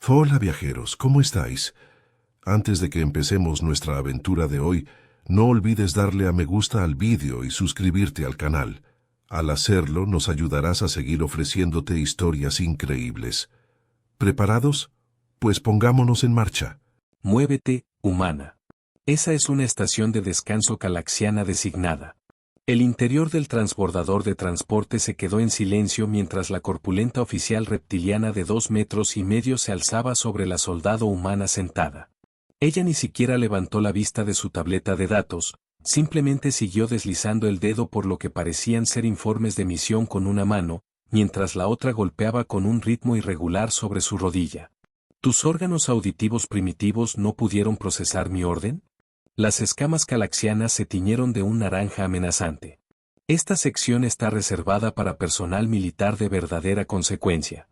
Hola viajeros, ¿cómo estáis? Antes de que empecemos nuestra aventura de hoy, no olvides darle a me gusta al vídeo y suscribirte al canal. Al hacerlo, nos ayudarás a seguir ofreciéndote historias increíbles. ¿Preparados? Pues pongámonos en marcha. Muévete, humana. Esa es una estación de descanso calaxiana designada. El interior del transbordador de transporte se quedó en silencio mientras la corpulenta oficial reptiliana de 2,5 metros se alzaba sobre la soldado humana sentada. Ella ni siquiera levantó la vista de su tableta de datos, simplemente siguió deslizando el dedo por lo que parecían ser informes de misión con una mano, mientras la otra golpeaba con un ritmo irregular sobre su rodilla. ¿Tus órganos auditivos primitivos no pudieron procesar mi orden? Las escamas calaxianas se tiñeron de un naranja amenazante. Esta sección está reservada para personal militar de verdadera consecuencia.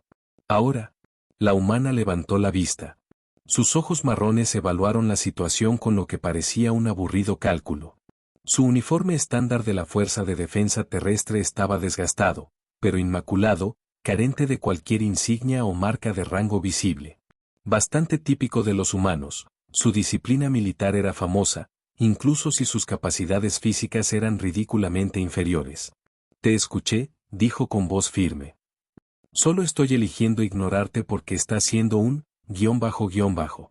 Ahora, la humana levantó la vista. Sus ojos marrones evaluaron la situación con lo que parecía un aburrido cálculo. Su uniforme estándar de la Fuerza de Defensa Terrestre estaba desgastado, pero inmaculado, carente de cualquier insignia o marca de rango visible. Bastante típico de los humanos, su disciplina militar era famosa, incluso si sus capacidades físicas eran ridículamente inferiores. Te escuché, dijo con voz firme. Solo estoy eligiendo ignorarte porque está siendo un __.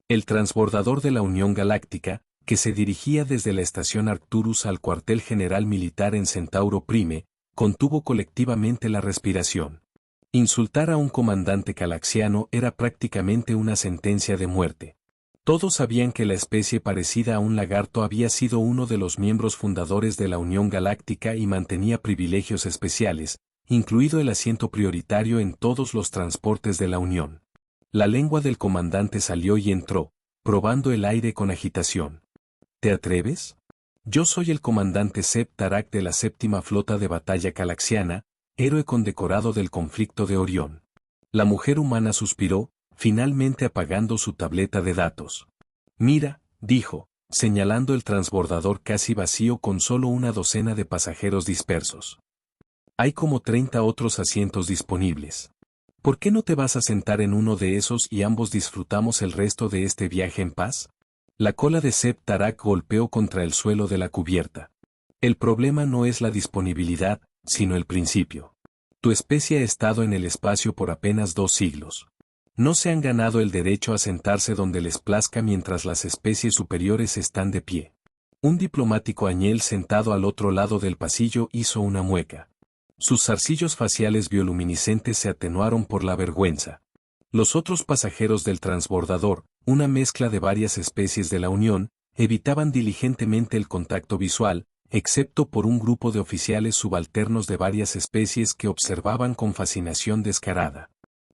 El transbordador de la Unión Galáctica, que se dirigía desde la estación Arcturus al cuartel general militar en Centauro Prime, contuvo colectivamente la respiración. Insultar a un comandante calaxiano era prácticamente una sentencia de muerte. Todos sabían que la especie parecida a un lagarto había sido uno de los miembros fundadores de la Unión Galáctica y mantenía privilegios especiales, incluido el asiento prioritario en todos los transportes de la Unión. La lengua del comandante salió y entró, probando el aire con agitación. ¿Te atreves? Yo soy el comandante Zeb Tarak de la Séptima Flota de Batalla Calaxiana, héroe condecorado del conflicto de Orión. La mujer humana suspiró, finalmente apagando su tableta de datos. Mira, dijo, señalando el transbordador casi vacío con solo una docena de pasajeros dispersos. Hay como 30 otros asientos disponibles. ¿Por qué no te vas a sentar en uno de esos y ambos disfrutamos el resto de este viaje en paz? La cola de Zeb Tarak golpeó contra el suelo de la cubierta. El problema no es la disponibilidad, sino el principio. Tu especie ha estado en el espacio por apenas 2 siglos. No se han ganado el derecho a sentarse donde les plazca mientras las especies superiores están de pie. Un diplomático añel sentado al otro lado del pasillo hizo una mueca. Sus zarcillos faciales bioluminiscentes se atenuaron por la vergüenza. Los otros pasajeros del transbordador, una mezcla de varias especies de la Unión, evitaban diligentemente el contacto visual, excepto por un grupo de oficiales subalternos de varias especies que observaban con fascinación descarada.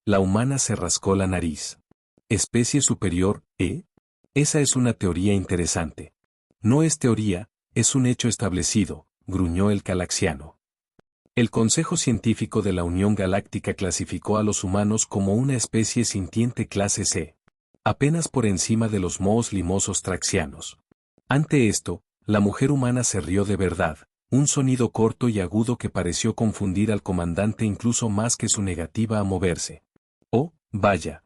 La humana se rascó la nariz. ¿Especie superior, eh? Esa es una teoría interesante. No es teoría, es un hecho establecido, gruñó el calaxiano. El Consejo Científico de la Unión Galáctica clasificó a los humanos como una especie sintiente clase C. Apenas por encima de los mohos limosos traxianos. Ante esto, la mujer humana se rió de verdad, un sonido corto y agudo que pareció confundir al comandante incluso más que su negativa a moverse. Oh, vaya.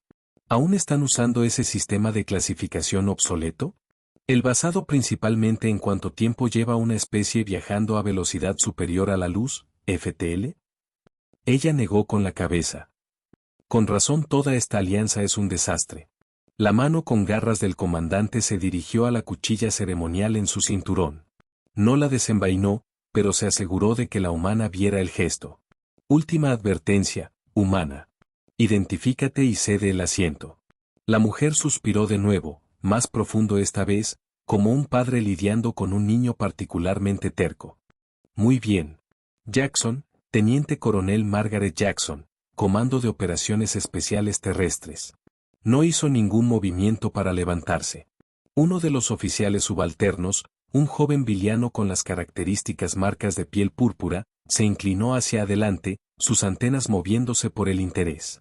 ¿Aún están usando ese sistema de clasificación obsoleto? ¿El basado principalmente en cuánto tiempo lleva una especie viajando a velocidad superior a la luz, FTL? Ella negó con la cabeza. Con razón toda esta alianza es un desastre. La mano con garras del comandante se dirigió a la cuchilla ceremonial en su cinturón. No la desenvainó, pero se aseguró de que la humana viera el gesto. Última advertencia, humana. Identifícate y cede el asiento. La mujer suspiró de nuevo, más profundo esta vez, como un padre lidiando con un niño particularmente terco. Muy bien. Jackson, Teniente Coronel Margaret Jackson, Comando de Operaciones Especiales Terrestres. No hizo ningún movimiento para levantarse. Uno de los oficiales subalternos, un joven viliano con las características marcas de piel púrpura, se inclinó hacia adelante, sus antenas moviéndose por el interés.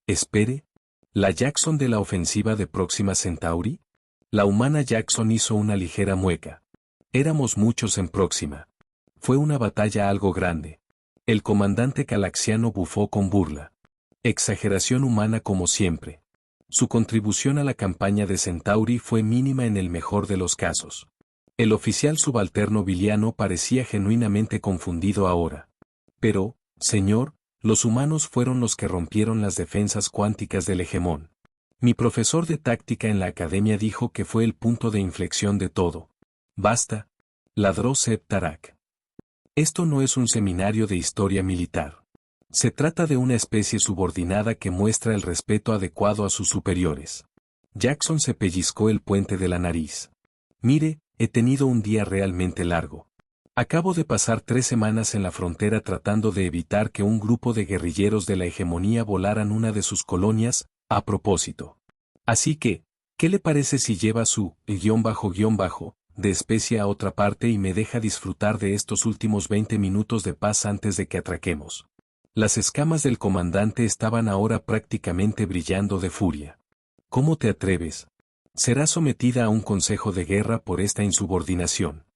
Espere. ¿La Jackson de la ofensiva de Próxima Centauri? La humana Jackson hizo una ligera mueca. Éramos muchos en Próxima. Fue una batalla algo grande. El comandante calaxiano bufó con burla. Exageración humana como siempre. Su contribución a la campaña de Centauri fue mínima en el mejor de los casos. El oficial subalterno Viliano parecía genuinamente confundido ahora. Pero, señor, los humanos fueron los que rompieron las defensas cuánticas del hegemón. Mi profesor de táctica en la academia dijo que fue el punto de inflexión de todo. Basta, ladró Sepp Tarak. Esto no es un seminario de historia militar. Se trata de una especie subordinada que muestra el respeto adecuado a sus superiores. Jackson se pellizcó el puente de la nariz. Mire, he tenido un día realmente largo. Acabo de pasar 3 semanas en la frontera tratando de evitar que un grupo de guerrilleros de la hegemonía volaran una de sus colonias, a propósito. Así que, ¿qué le parece si lleva su __ de especie a otra parte y me deja disfrutar de estos últimos 20 minutos de paz antes de que atraquemos? Las escamas del comandante estaban ahora prácticamente brillando de furia. ¿Cómo te atreves? Serás sometida a un consejo de guerra por esta insubordinación.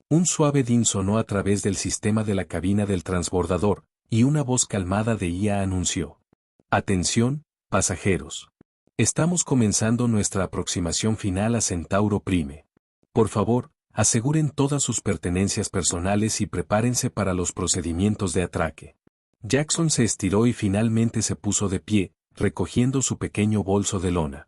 Un suave din sonó a través del sistema de la cabina del transbordador, y una voz calmada de IA anunció. Atención, pasajeros. Estamos comenzando nuestra aproximación final a Centauro Prime. Por favor, aseguren todas sus pertenencias personales y prepárense para los procedimientos de atraque. Jackson se estiró y finalmente se puso de pie, recogiendo su pequeño bolso de lona.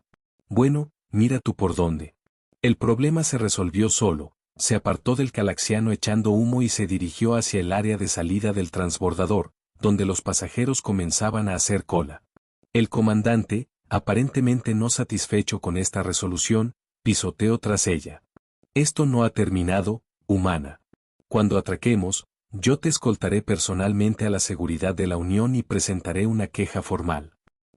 Bueno, mira tú por dónde. El problema se resolvió solo. Se apartó del calaxiano echando humo y se dirigió hacia el área de salida del transbordador, donde los pasajeros comenzaban a hacer cola. El comandante, aparentemente no satisfecho con esta resolución, pisoteó tras ella. Esto no ha terminado, humana. Cuando atraquemos, yo te escoltaré personalmente a la seguridad de la Unión y presentaré una queja formal.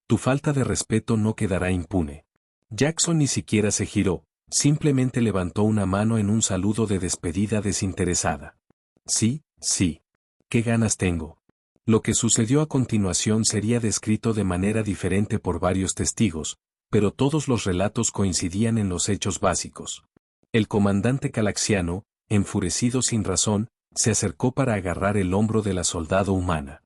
Tu falta de respeto no quedará impune. Jackson ni siquiera se giró. Simplemente levantó una mano en un saludo de despedida desinteresada. Sí, sí. ¿Qué ganas tengo? Lo que sucedió a continuación sería descrito de manera diferente por varios testigos, pero todos los relatos coincidían en los hechos básicos. El comandante calaxiano, enfurecido sin razón, se acercó para agarrar el hombro de la soldado humana.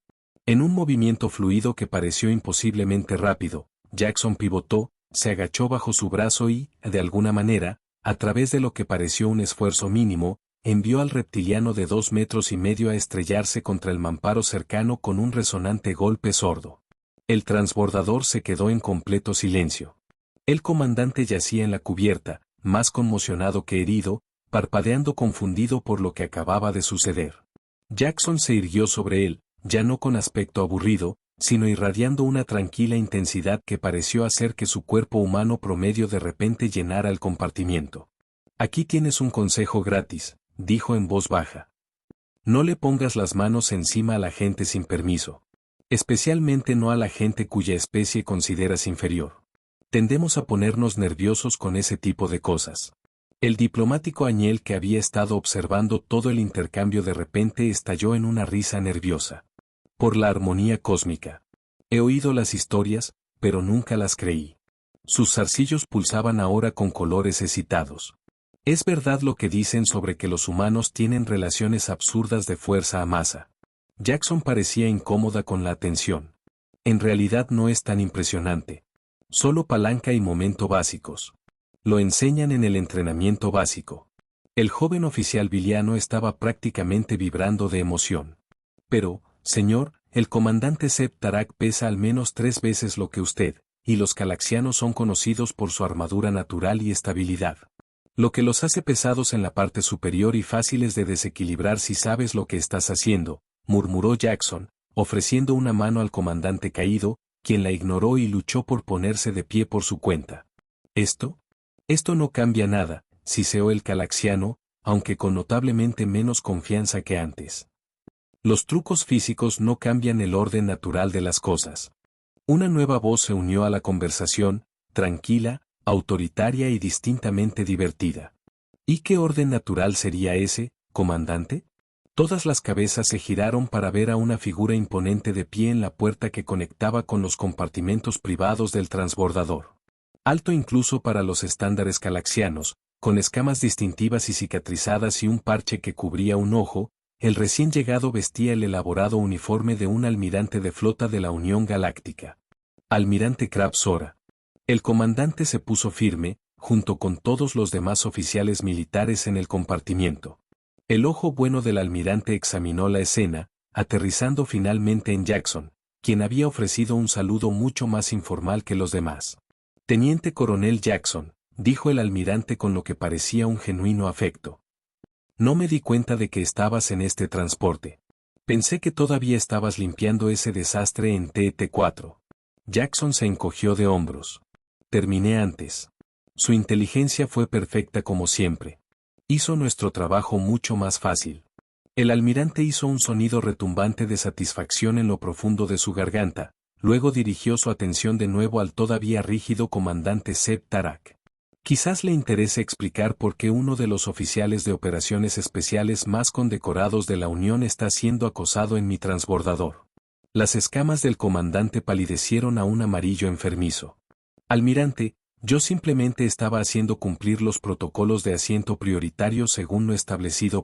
En un movimiento fluido que pareció imposiblemente rápido, Jackson pivotó, se agachó bajo su brazo y, de alguna manera, a través de lo que pareció un esfuerzo mínimo, envió al reptiliano de 2,5 metros a estrellarse contra el mamparo cercano con un resonante golpe sordo. El transbordador se quedó en completo silencio. El comandante yacía en la cubierta, más conmocionado que herido, parpadeando confundido por lo que acababa de suceder. Jackson se irguió sobre él, ya no con aspecto aburrido, sino irradiando una tranquila intensidad que pareció hacer que su cuerpo humano promedio de repente llenara el compartimiento. Aquí tienes un consejo gratis, dijo en voz baja. No le pongas las manos encima a la gente sin permiso. Especialmente no a la gente cuya especie consideras inferior. Tendemos a ponernos nerviosos con ese tipo de cosas. El diplomático Añel que había estado observando todo el intercambio de repente estalló en una risa nerviosa. Por la armonía cósmica. He oído las historias, pero nunca las creí. Sus zarcillos pulsaban ahora con colores excitados. Es verdad lo que dicen sobre que los humanos tienen relaciones absurdas de fuerza a masa. Jackson parecía incómoda con la atención. En realidad no es tan impresionante. Solo palanca y momento básicos. Lo enseñan en el entrenamiento básico. El joven oficial Viliano estaba prácticamente vibrando de emoción. Pero, señor, el comandante Sepp Tarak pesa al menos 3 veces lo que usted, y los calaxianos son conocidos por su armadura natural y estabilidad. Lo que los hace pesados en la parte superior y fáciles de desequilibrar si sabes lo que estás haciendo, murmuró Jackson, ofreciendo una mano al comandante caído, quien la ignoró y luchó por ponerse de pie por su cuenta. Esto no cambia nada, siseó el calaxiano, aunque con notablemente menos confianza que antes. Los trucos físicos no cambian el orden natural de las cosas. Una nueva voz se unió a la conversación, tranquila, autoritaria y distintamente divertida. ¿Y qué orden natural sería ese, comandante? Todas las cabezas se giraron para ver a una figura imponente de pie en la puerta que conectaba con los compartimentos privados del transbordador. Alto incluso para los estándares calaxianos, con escamas distintivas y cicatrizadas y un parche que cubría un ojo, el recién llegado vestía el elaborado uniforme de un almirante de flota de la Unión Galáctica. Almirante Krab Sora. El comandante se puso firme, junto con todos los demás oficiales militares en el compartimiento. El ojo bueno del almirante examinó la escena, aterrizando finalmente en Jackson, quien había ofrecido un saludo mucho más informal que los demás. Teniente Coronel Jackson, dijo el almirante con lo que parecía un genuino afecto. No me di cuenta de que estabas en este transporte. Pensé que todavía estabas limpiando ese desastre en TT-4. Jackson se encogió de hombros. Terminé antes. Su inteligencia fue perfecta como siempre. Hizo nuestro trabajo mucho más fácil. El almirante hizo un sonido retumbante de satisfacción en lo profundo de su garganta, luego dirigió su atención de nuevo al todavía rígido comandante Seb Tarak. Quizás le interese explicar por qué uno de los oficiales de operaciones especiales más condecorados de la Unión está siendo acosado en mi transbordador. Las escamas del comandante palidecieron a un amarillo enfermizo. Almirante, yo simplemente estaba haciendo cumplir los protocolos de asiento prioritario según lo establecido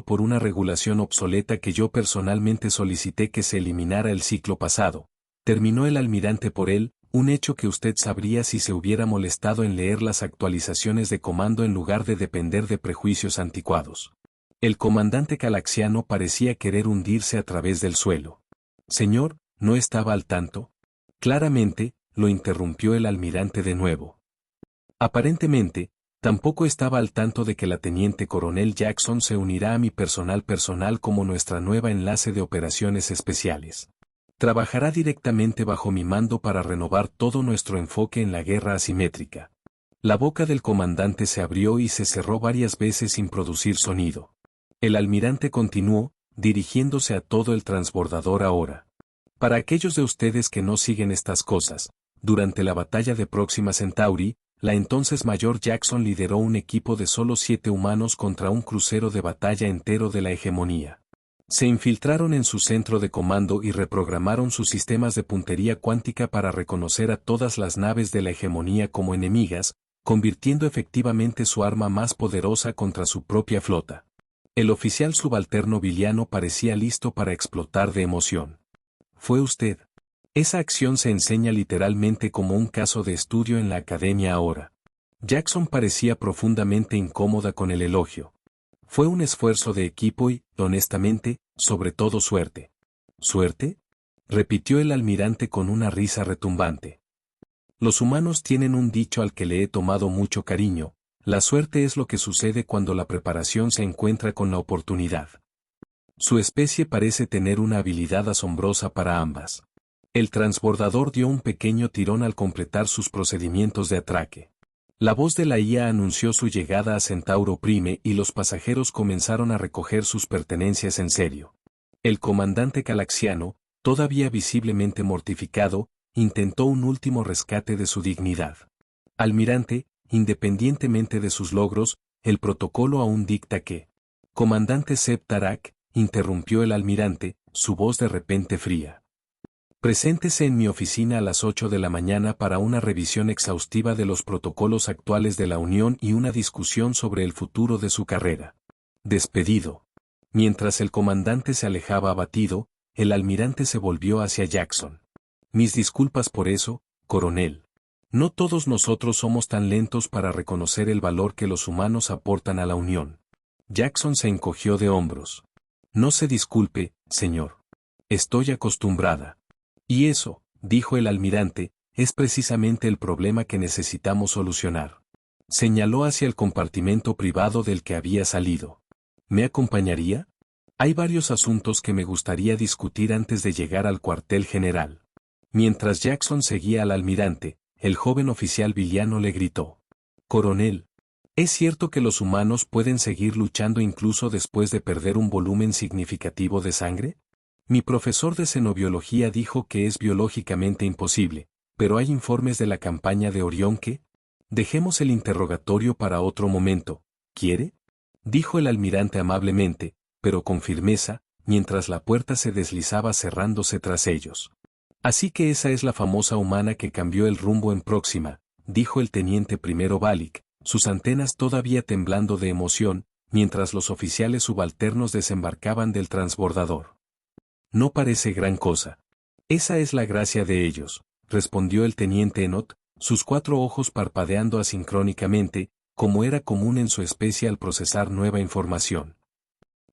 por una regulación obsoleta que yo personalmente solicité que se eliminara el ciclo pasado. Terminó el almirante por él, un hecho que usted sabría si se hubiera molestado en leer las actualizaciones de comando en lugar de depender de prejuicios anticuados. El comandante calaxiano parecía querer hundirse a través del suelo. Señor, ¿no estaba al tanto? Claramente, lo interrumpió el almirante de nuevo. Aparentemente, tampoco estaba al tanto de que la teniente coronel Jackson se unirá a mi personal como nuestra nueva enlace de operaciones especiales. Trabajará directamente bajo mi mando para renovar todo nuestro enfoque en la guerra asimétrica. La boca del comandante se abrió y se cerró varias veces sin producir sonido. El almirante continuó, dirigiéndose a todo el transbordador ahora. Para aquellos de ustedes que no siguen estas cosas, durante la batalla de Próxima Centauri, la entonces Mayor Jackson lideró un equipo de solo 7 humanos contra un crucero de batalla entero de la hegemonía. Se infiltraron en su centro de comando y reprogramaron sus sistemas de puntería cuántica para reconocer a todas las naves de la hegemonía como enemigas, convirtiendo efectivamente su arma más poderosa contra su propia flota. El oficial subalterno Viliano parecía listo para explotar de emoción. ¿Fue usted? Esa acción se enseña literalmente como un caso de estudio en la academia ahora. Jackson parecía profundamente incómoda con el elogio. Fue un esfuerzo de equipo y, honestamente, sobre todo suerte. ¿Suerte? Repitió el almirante con una risa retumbante. Los humanos tienen un dicho al que le he tomado mucho cariño: la suerte es lo que sucede cuando la preparación se encuentra con la oportunidad. Su especie parece tener una habilidad asombrosa para ambas. El transbordador dio un pequeño tirón al completar sus procedimientos de atraque. La voz de la IA anunció su llegada a Centauro Prime y los pasajeros comenzaron a recoger sus pertenencias en serio. El comandante calaxiano, todavía visiblemente mortificado, intentó un último rescate de su dignidad. Almirante, independientemente de sus logros, el protocolo aún dicta que. Comandante Seb Tarak, interrumpió el almirante, su voz de repente fría. Preséntese en mi oficina a las 8 de la mañana para una revisión exhaustiva de los protocolos actuales de la Unión y una discusión sobre el futuro de su carrera. Despedido. Mientras el comandante se alejaba abatido, el almirante se volvió hacia Jackson. Mis disculpas por eso, coronel. No todos nosotros somos tan lentos para reconocer el valor que los humanos aportan a la Unión. Jackson se encogió de hombros. No se disculpe, señor. Estoy acostumbrada. Y eso, dijo el almirante, es precisamente el problema que necesitamos solucionar. Señaló hacia el compartimento privado del que había salido. ¿Me acompañaría? Hay varios asuntos que me gustaría discutir antes de llegar al cuartel general. Mientras Jackson seguía al almirante, el joven oficial Viliano le gritó. Coronel, ¿es cierto que los humanos pueden seguir luchando incluso después de perder un volumen significativo de sangre? Mi profesor de xenobiología dijo que es biológicamente imposible, pero hay informes de la campaña de Orión que... Dejemos el interrogatorio para otro momento, ¿quiere? Dijo el almirante amablemente, pero con firmeza, mientras la puerta se deslizaba cerrándose tras ellos. Así que esa es la famosa humana que cambió el rumbo en Próxima, dijo el teniente primero Balik, sus antenas todavía temblando de emoción, mientras los oficiales subalternos desembarcaban del transbordador. No parece gran cosa. Esa es la gracia de ellos, respondió el teniente Enoch, sus 4 ojos parpadeando asincrónicamente, como era común en su especie al procesar nueva información.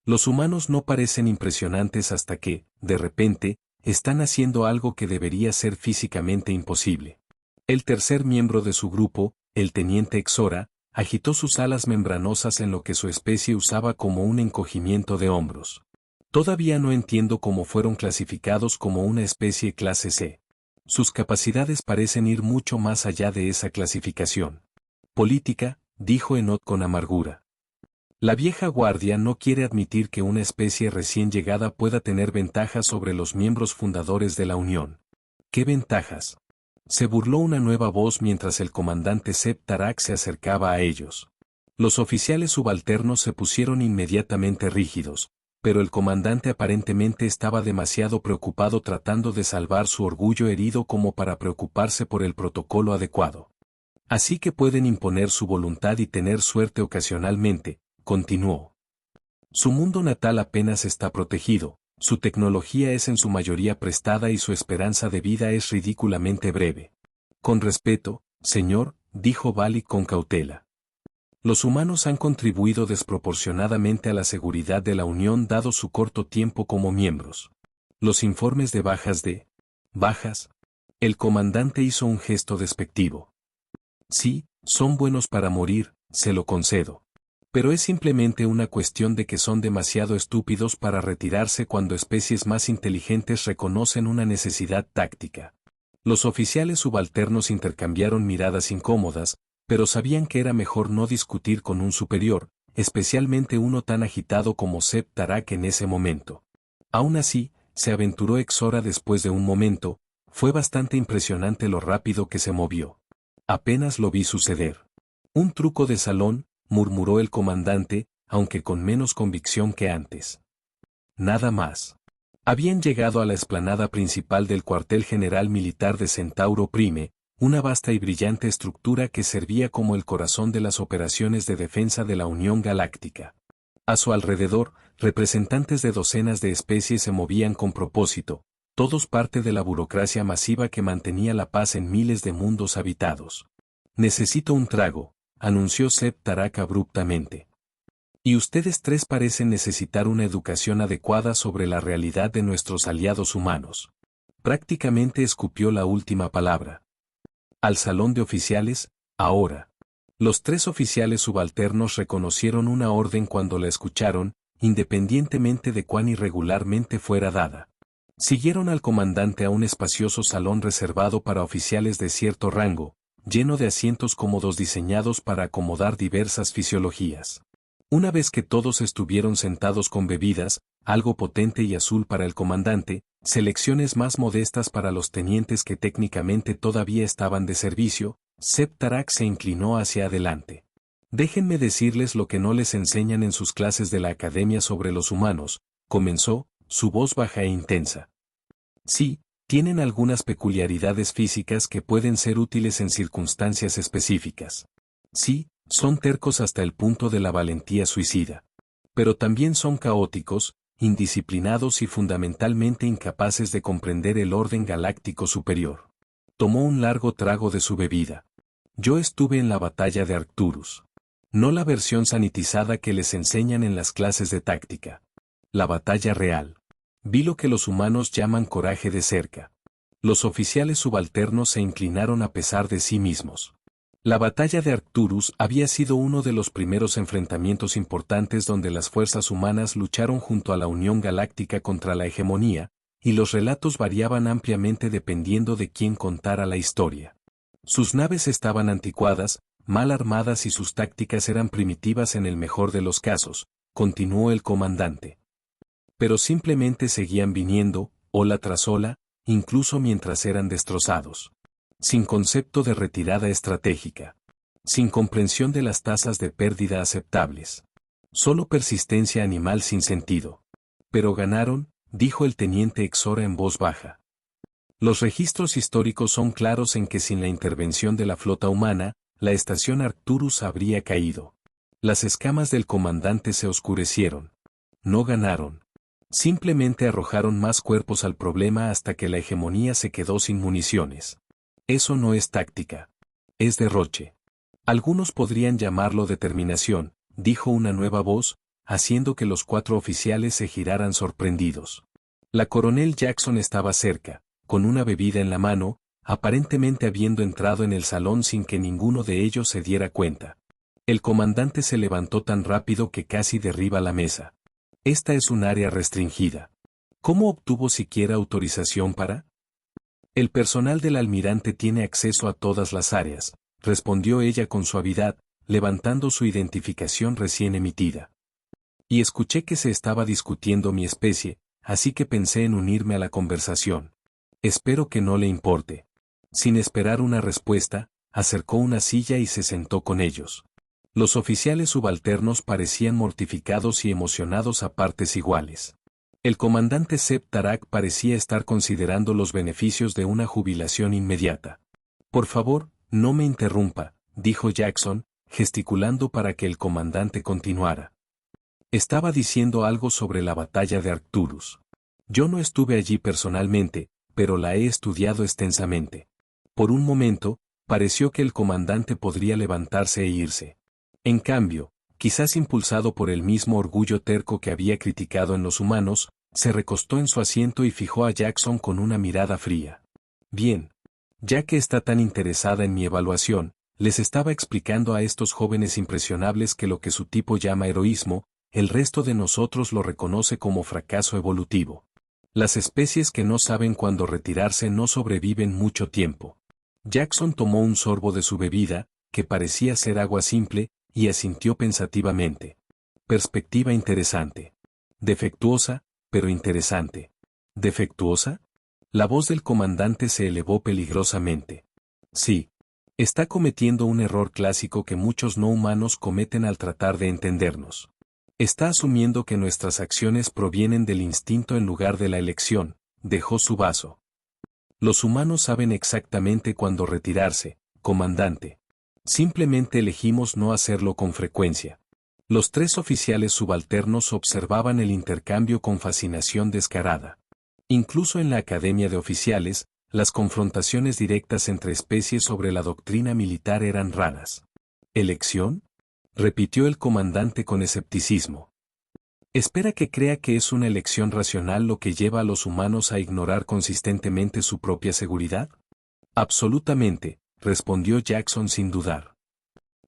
Los humanos no parecen impresionantes hasta que, de repente, están haciendo algo que debería ser físicamente imposible. El tercer miembro de su grupo, el teniente Exora, agitó sus alas membranosas en lo que su especie usaba como un encogimiento de hombros. Todavía no entiendo cómo fueron clasificados como una especie clase C. Sus capacidades parecen ir mucho más allá de esa clasificación. Política, dijo Enoch con amargura. La vieja guardia no quiere admitir que una especie recién llegada pueda tener ventajas sobre los miembros fundadores de la Unión. ¿Qué ventajas? Se burló una nueva voz mientras el comandante Sepp Tarak se acercaba a ellos. Los oficiales subalternos se pusieron inmediatamente rígidos, pero el comandante aparentemente estaba demasiado preocupado tratando de salvar su orgullo herido como para preocuparse por el protocolo adecuado. Así que pueden imponer su voluntad y tener suerte ocasionalmente, continuó. Su mundo natal apenas está protegido, su tecnología es en su mayoría prestada y su esperanza de vida es ridículamente breve. Con respeto, señor, dijo Bali con cautela. Los humanos han contribuido desproporcionadamente a la seguridad de la Unión dado su corto tiempo como miembros. Los informes de bajas. El comandante hizo un gesto despectivo. Sí, son buenos para morir, se lo concedo. Pero es simplemente una cuestión de que son demasiado estúpidos para retirarse cuando especies más inteligentes reconocen una necesidad táctica. Los oficiales subalternos intercambiaron miradas incómodas, pero sabían que era mejor no discutir con un superior, especialmente uno tan agitado como Sepp Tarak en ese momento. Aún así, se aventuró Exora después de un momento, fue bastante impresionante lo rápido que se movió. Apenas lo vi suceder. Un truco de salón, murmuró el comandante, aunque con menos convicción que antes. Nada más. Habían llegado a la explanada principal del cuartel general militar de Centauro Prime, una vasta y brillante estructura que servía como el corazón de las operaciones de defensa de la Unión Galáctica. A su alrededor, representantes de docenas de especies se movían con propósito, todos parte de la burocracia masiva que mantenía la paz en miles de mundos habitados. Necesito un trago, anunció Sepp Tarak abruptamente. Y ustedes 3 parecen necesitar una educación adecuada sobre la realidad de nuestros aliados humanos. Prácticamente escupió la última palabra. Al salón de oficiales, ahora. Los 3 oficiales subalternos reconocieron una orden cuando la escucharon, independientemente de cuán irregularmente fuera dada. Siguieron al comandante a un espacioso salón reservado para oficiales de cierto rango, lleno de asientos cómodos diseñados para acomodar diversas fisiologías. Una vez que todos estuvieron sentados con bebidas, algo potente y azul para el comandante, selecciones más modestas para los tenientes que técnicamente todavía estaban de servicio, Sepp Tarak se inclinó hacia adelante. Déjenme decirles lo que no les enseñan en sus clases de la Academia sobre los humanos, comenzó, su voz baja e intensa. Sí, tienen algunas peculiaridades físicas que pueden ser útiles en circunstancias específicas. Sí, son tercos hasta el punto de la valentía suicida. Pero también son caóticos, indisciplinados y fundamentalmente incapaces de comprender el orden galáctico superior. Tomó un largo trago de su bebida. Yo estuve en la batalla de Arcturus. No la versión sanitizada que les enseñan en las clases de táctica. La batalla real. Vi lo que los humanos llaman coraje de cerca. Los oficiales subalternos se inclinaron a pesar de sí mismos. La batalla de Arcturus había sido uno de los primeros enfrentamientos importantes donde las fuerzas humanas lucharon junto a la Unión Galáctica contra la hegemonía, y los relatos variaban ampliamente dependiendo de quién contara la historia. Sus naves estaban anticuadas, mal armadas y sus tácticas eran primitivas en el mejor de los casos, continuó el comandante. Pero simplemente seguían viniendo, ola tras ola, incluso mientras eran destrozados. Sin concepto de retirada estratégica. Sin comprensión de las tasas de pérdida aceptables. Solo persistencia animal sin sentido. Pero ganaron, dijo el teniente Exora en voz baja. Los registros históricos son claros en que sin la intervención de la flota humana, la estación Arcturus habría caído. Las escamas del comandante se oscurecieron. No ganaron. Simplemente arrojaron más cuerpos al problema hasta que la hegemonía se quedó sin municiones. Eso no es táctica. Es derroche. Algunos podrían llamarlo determinación, dijo una nueva voz, haciendo que los 4 oficiales se giraran sorprendidos. La coronel Jackson estaba cerca, con una bebida en la mano, aparentemente habiendo entrado en el salón sin que ninguno de ellos se diera cuenta. El comandante se levantó tan rápido que casi derriba la mesa. Esta es un área restringida. ¿Cómo obtuvo siquiera autorización para? El personal del almirante tiene acceso a todas las áreas, respondió ella con suavidad, levantando su identificación recién emitida. Y escuché que se estaba discutiendo mi especie, así que pensé en unirme a la conversación. Espero que no le importe. Sin esperar una respuesta, acercó una silla y se sentó con ellos. Los oficiales subalternos parecían mortificados y emocionados a partes iguales. El comandante Sepp Tarak parecía estar considerando los beneficios de una jubilación inmediata. Por favor, no me interrumpa, dijo Jackson, gesticulando para que el comandante continuara. Estaba diciendo algo sobre la batalla de Arcturus. Yo no estuve allí personalmente, pero la he estudiado extensamente. Por un momento, pareció que el comandante podría levantarse e irse. En cambio, quizás impulsado por el mismo orgullo terco que había criticado en los humanos, se recostó en su asiento y fijó a Jackson con una mirada fría. Bien. Ya que está tan interesada en mi evaluación, les estaba explicando a estos jóvenes impresionables que lo que su tipo llama heroísmo, el resto de nosotros lo reconoce como fracaso evolutivo. Las especies que no saben cuándo retirarse no sobreviven mucho tiempo. Jackson tomó un sorbo de su bebida, que parecía ser agua simple, y asintió pensativamente. Perspectiva interesante. Defectuosa, pero interesante. ¿Defectuosa? La voz del comandante se elevó peligrosamente. Sí. Está cometiendo un error clásico que muchos no humanos cometen al tratar de entendernos. Está asumiendo que nuestras acciones provienen del instinto en lugar de la elección. Dejó su vaso. Los humanos saben exactamente cuándo retirarse, comandante. Simplemente elegimos no hacerlo con frecuencia. Los 3 oficiales subalternos observaban el intercambio con fascinación descarada. Incluso en la Academia de Oficiales, las confrontaciones directas entre especies sobre la doctrina militar eran raras. ¿Elección? Repitió el comandante con escepticismo. ¿Espera que crea que es una elección racional lo que lleva a los humanos a ignorar consistentemente su propia seguridad? Absolutamente, respondió Jackson sin dudar.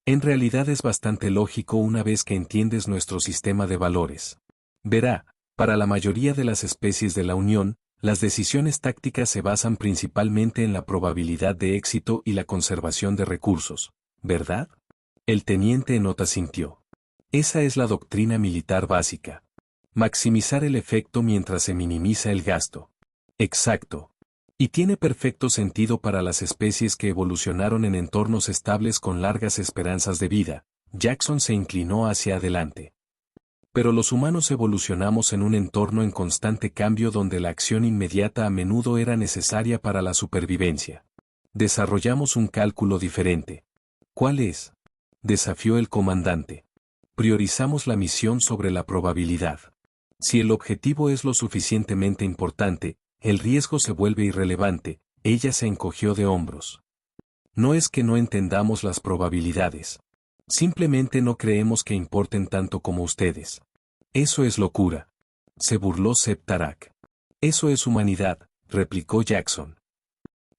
En realidad es bastante lógico una vez que entiendes nuestro sistema de valores. Verá, para la mayoría de las especies de la Unión, las decisiones tácticas se basan principalmente en la probabilidad de éxito y la conservación de recursos, ¿verdad? El teniente en nota sintió. Esa es la doctrina militar básica. Maximizar el efecto mientras se minimiza el gasto. Exacto. Y tiene perfecto sentido para las especies que evolucionaron en entornos estables con largas esperanzas de vida. Jackson se inclinó hacia adelante. Pero los humanos evolucionamos en un entorno en constante cambio donde la acción inmediata a menudo era necesaria para la supervivencia. Desarrollamos un cálculo diferente. ¿Cuál es? Desafió el comandante. Priorizamos la misión sobre la probabilidad. Si el objetivo es lo suficientemente importante, el riesgo se vuelve irrelevante. Ella se encogió de hombros. No es que no entendamos las probabilidades. Simplemente no creemos que importen tanto como ustedes. Eso es locura. Se burló Sepp Tarak. Eso es humanidad, replicó Jackson.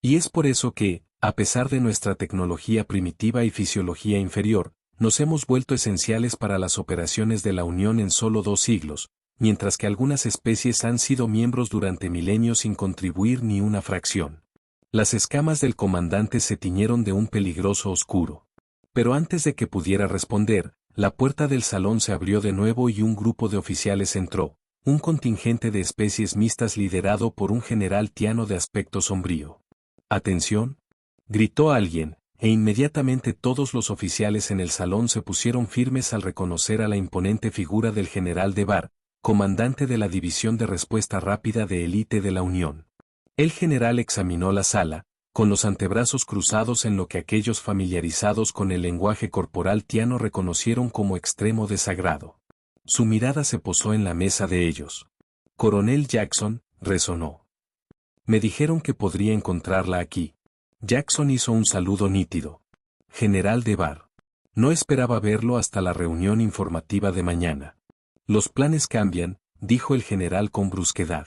Y es por eso que, a pesar de nuestra tecnología primitiva y fisiología inferior, nos hemos vuelto esenciales para las operaciones de la Unión en solo 2 siglos, mientras que algunas especies han sido miembros durante milenios sin contribuir ni una fracción. Las escamas del comandante se tiñeron de un peligroso oscuro. Pero antes de que pudiera responder, la puerta del salón se abrió de nuevo y un grupo de oficiales entró, un contingente de especies mixtas liderado por un general tiano de aspecto sombrío. «¡Atención!», gritó alguien, e inmediatamente todos los oficiales en el salón se pusieron firmes al reconocer a la imponente figura del general Devar, comandante de la División de Respuesta Rápida de Élite de la Unión. El general examinó la sala, con los antebrazos cruzados en lo que aquellos familiarizados con el lenguaje corporal tiano reconocieron como extremo desagrado. Su mirada se posó en la mesa de ellos. «Coronel Jackson», resonó. «Me dijeron que podría encontrarla aquí». Jackson hizo un saludo nítido. General Devar. No esperaba verlo hasta la reunión informativa de mañana. Los planes cambian, dijo el general con brusquedad.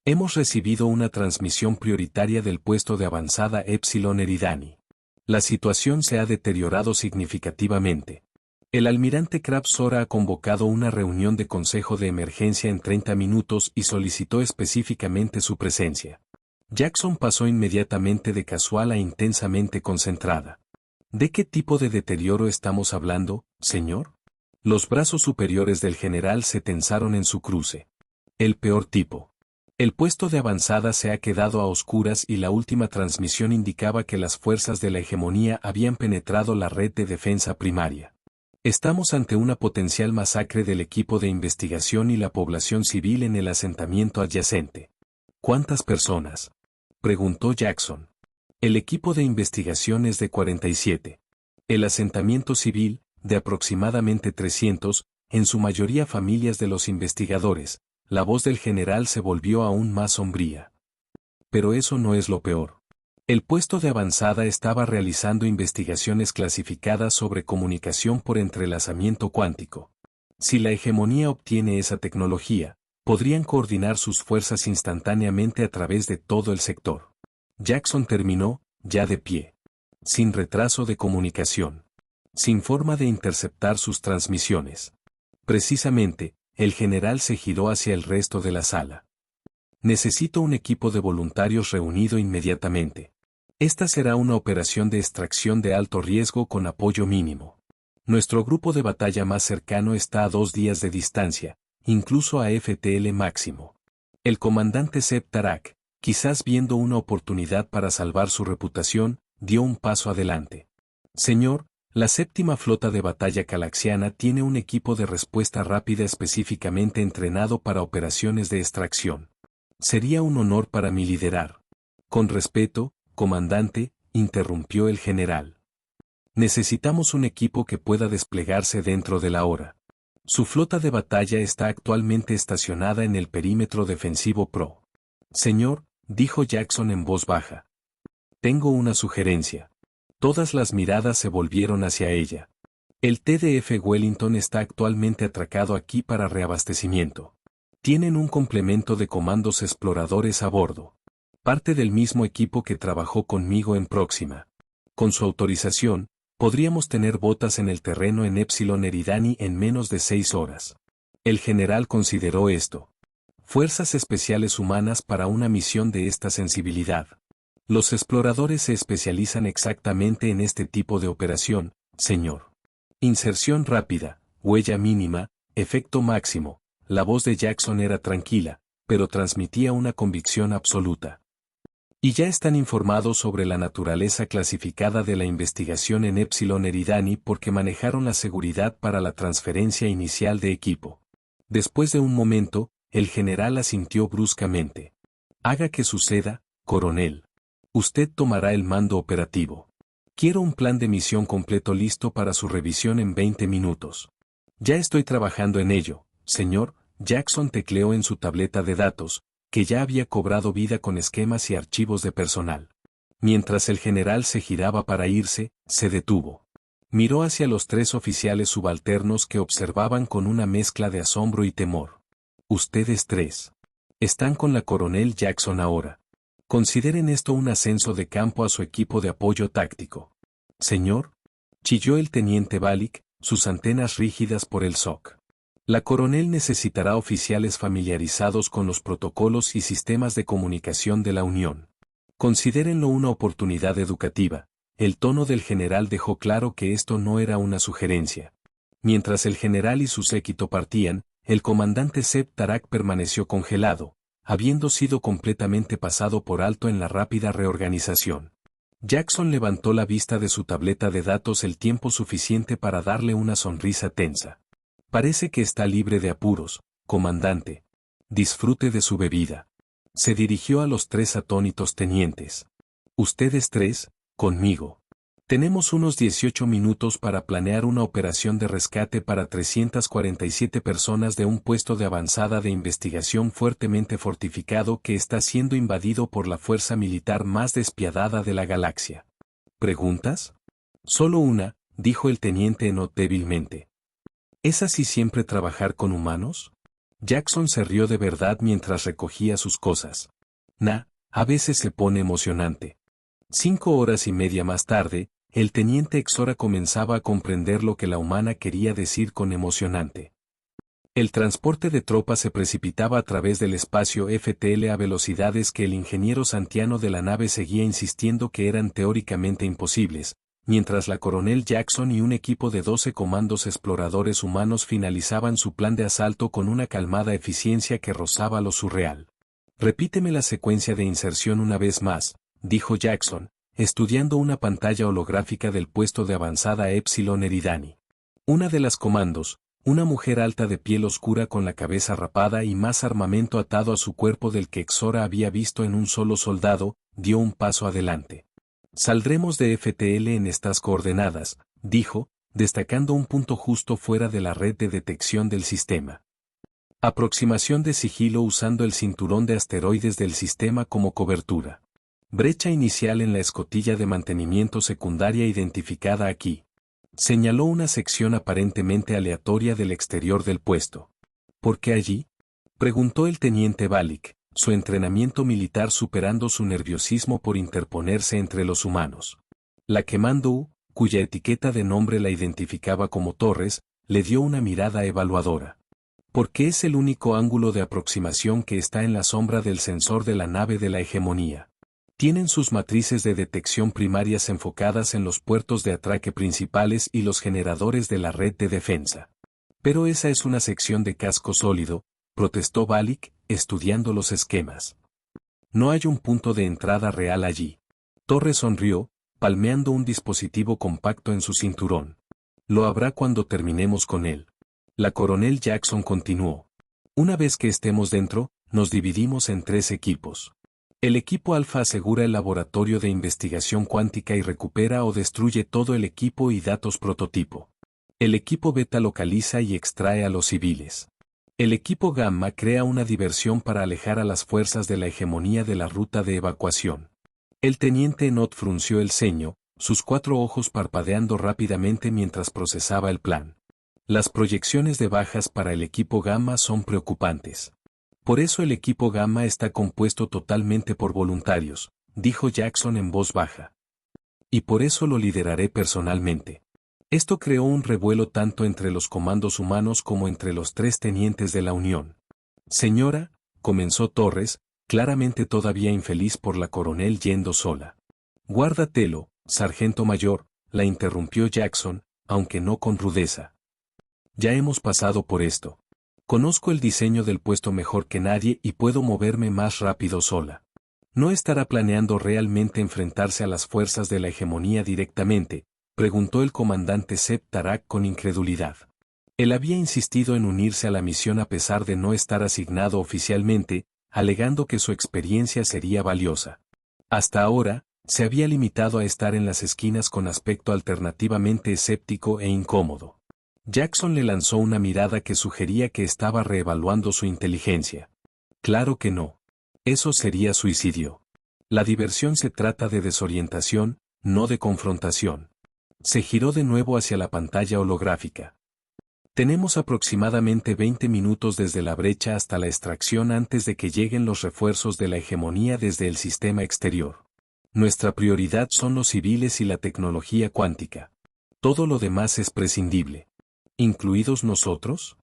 Hemos recibido una transmisión prioritaria del puesto de avanzada Epsilon Eridani. La situación se ha deteriorado significativamente. El almirante Krabs-Zora ha convocado una reunión de consejo de emergencia en 30 minutos y solicitó específicamente su presencia. Jackson pasó inmediatamente de casual a intensamente concentrada. ¿De qué tipo de deterioro estamos hablando, señor? Los brazos superiores del general se tensaron en su cruce. El peor tipo. El puesto de avanzada se ha quedado a oscuras y la última transmisión indicaba que las fuerzas de la hegemonía habían penetrado la red de defensa primaria. Estamos ante una potencial masacre del equipo de investigación y la población civil en el asentamiento adyacente. ¿Cuántas personas?, preguntó Jackson. El equipo de investigación es de 47. El asentamiento civil, de aproximadamente 300, en su mayoría familias de los investigadores. La voz del general se volvió aún más sombría. Pero eso no es lo peor. El puesto de avanzada estaba realizando investigaciones clasificadas sobre comunicación por entrelazamiento cuántico. Si la hegemonía obtiene esa tecnología, podrían coordinar sus fuerzas instantáneamente a través de todo el sector. Jackson terminó, ya de pie. Sin retraso de comunicación. Sin forma de interceptar sus transmisiones. Precisamente, el general se giró hacia el resto de la sala. Necesito un equipo de voluntarios reunido inmediatamente. Esta será una operación de extracción de alto riesgo con apoyo mínimo. Nuestro grupo de batalla más cercano está a 2 días de distancia, incluso a FTL máximo. El comandante Zeb Tarak, quizás viendo una oportunidad para salvar su reputación, dio un paso adelante. Señor, la séptima flota de batalla calaxiana tiene un equipo de respuesta rápida específicamente entrenado para operaciones de extracción. Sería un honor para mí liderar. Con respeto, comandante, interrumpió el general. Necesitamos un equipo que pueda desplegarse dentro de la hora. Su flota de batalla está actualmente estacionada en el perímetro defensivo Pro. Señor, dijo Jackson en voz baja. Tengo una sugerencia. Todas las miradas se volvieron hacia ella. El TDF Wellington está actualmente atracado aquí para reabastecimiento. Tienen un complemento de comandos exploradores a bordo. Parte del mismo equipo que trabajó conmigo en Próxima. Con su autorización, podríamos tener botas en el terreno en Epsilon Eridani en menos de 6 horas. El general consideró esto. Fuerzas especiales humanas para una misión de esta sensibilidad. Los exploradores se especializan exactamente en este tipo de operación, señor. Inserción rápida, huella mínima, efecto máximo. La voz de Jackson era tranquila, pero transmitía una convicción absoluta. Y ya están informados sobre la naturaleza clasificada de la investigación en Epsilon Eridani porque manejaron la seguridad para la transferencia inicial de equipo. Después de un momento, el general asintió bruscamente. Haga que suceda, coronel. Usted tomará el mando operativo. Quiero un plan de misión completo listo para su revisión en 20 minutos. Ya estoy trabajando en ello, señor. Jackson tecleó en su tableta de datos, que ya había cobrado vida con esquemas y archivos de personal. Mientras el general se giraba para irse, se detuvo. Miró hacia los 3 oficiales subalternos que observaban con una mezcla de asombro y temor. Ustedes 3. Están con la coronel Jackson ahora. Consideren esto un ascenso de campo a su equipo de apoyo táctico. Señor, chilló el teniente Balik, sus antenas rígidas por el shock. La coronel necesitará oficiales familiarizados con los protocolos y sistemas de comunicación de la Unión. Considérenlo una oportunidad educativa. El tono del general dejó claro que esto no era una sugerencia. Mientras el general y su séquito partían, el comandante Zeb Tarak permaneció congelado, habiendo sido completamente pasado por alto en la rápida reorganización. Jackson levantó la vista de su tableta de datos el tiempo suficiente para darle una sonrisa tensa. Parece que está libre de apuros, comandante. Disfrute de su bebida. Se dirigió a los 3 atónitos tenientes. Ustedes 3, conmigo. Tenemos unos 18 minutos para planear una operación de rescate para 347 personas de un puesto de avanzada de investigación fuertemente fortificado que está siendo invadido por la fuerza militar más despiadada de la galaxia. ¿Preguntas? Solo una, dijo el teniente Enoch débilmente. ¿Es así siempre trabajar con humanos? Jackson se rió de verdad mientras recogía sus cosas. A veces se pone emocionante. 5 horas y media más tarde, el teniente Exora comenzaba a comprender lo que la humana quería decir con emocionante. El transporte de tropas se precipitaba a través del espacio FTL a velocidades que el ingeniero Santiano de la nave seguía insistiendo que eran teóricamente imposibles, mientras la coronel Jackson y un equipo de 12 comandos exploradores humanos finalizaban su plan de asalto con una calmada eficiencia que rozaba lo surreal. Repíteme la secuencia de inserción una vez más, dijo Jackson, estudiando una pantalla holográfica del puesto de avanzada Epsilon Eridani. Una de las comandos, una mujer alta de piel oscura con la cabeza rapada y más armamento atado a su cuerpo del que Exora había visto en un solo soldado, dio un paso adelante. Saldremos de FTL en estas coordenadas, dijo, destacando un punto justo fuera de la red de detección del sistema. Aproximación de sigilo usando el cinturón de asteroides del sistema como cobertura. Brecha inicial en la escotilla de mantenimiento secundaria identificada aquí. Señaló una sección aparentemente aleatoria del exterior del puesto. ¿Por qué allí? Preguntó el teniente Balik, su entrenamiento militar superando su nerviosismo por interponerse entre los humanos. La Kemandou, cuya etiqueta de nombre la identificaba como Torres, le dio una mirada evaluadora. Porque es el único ángulo de aproximación que está en la sombra del sensor de la nave de la hegemonía. Tienen sus matrices de detección primarias enfocadas en los puertos de atraque principales y los generadores de la red de defensa. Pero esa es una sección de casco sólido, protestó Balik, estudiando los esquemas. No hay un punto de entrada real allí. Torres sonrió, palmeando un dispositivo compacto en su cinturón. Lo habrá cuando terminemos con él. La coronel Jackson continuó. Una vez que estemos dentro, nos dividimos en 3 equipos. El equipo alfa asegura el laboratorio de investigación cuántica y recupera o destruye todo el equipo y datos prototipo. El equipo beta localiza y extrae a los civiles. El equipo gamma crea una diversión para alejar a las fuerzas de la hegemonía de la ruta de evacuación. El teniente Enoch frunció el ceño, sus 4 ojos parpadeando rápidamente mientras procesaba el plan. Las proyecciones de bajas para el equipo gamma son preocupantes. Por eso el equipo gamma está compuesto totalmente por voluntarios, dijo Jackson en voz baja. Y por eso lo lideraré personalmente. Esto creó un revuelo tanto entre los comandos humanos como entre los 3 tenientes de la Unión. Señora, comenzó Torres, claramente todavía infeliz por la coronel yendo sola. Guárdatelo, sargento mayor, la interrumpió Jackson, aunque no con rudeza. Ya hemos pasado por esto. Conozco el diseño del puesto mejor que nadie y puedo moverme más rápido sola. ¿No estará planeando realmente enfrentarse a las fuerzas de la hegemonía directamente?, preguntó el comandante Sepp Tarak con incredulidad. Él había insistido en unirse a la misión a pesar de no estar asignado oficialmente, alegando que su experiencia sería valiosa. Hasta ahora, se había limitado a estar en las esquinas con aspecto alternativamente escéptico e incómodo. Jackson le lanzó una mirada que sugería que estaba reevaluando su inteligencia. Claro que no. Eso sería suicidio. La diversión se trata de desorientación, no de confrontación. Se giró de nuevo hacia la pantalla holográfica. Tenemos aproximadamente 20 minutos desde la brecha hasta la extracción antes de que lleguen los refuerzos de la hegemonía desde el sistema exterior. Nuestra prioridad son los civiles y la tecnología cuántica. Todo lo demás es prescindible. ¿Incluidos nosotros?,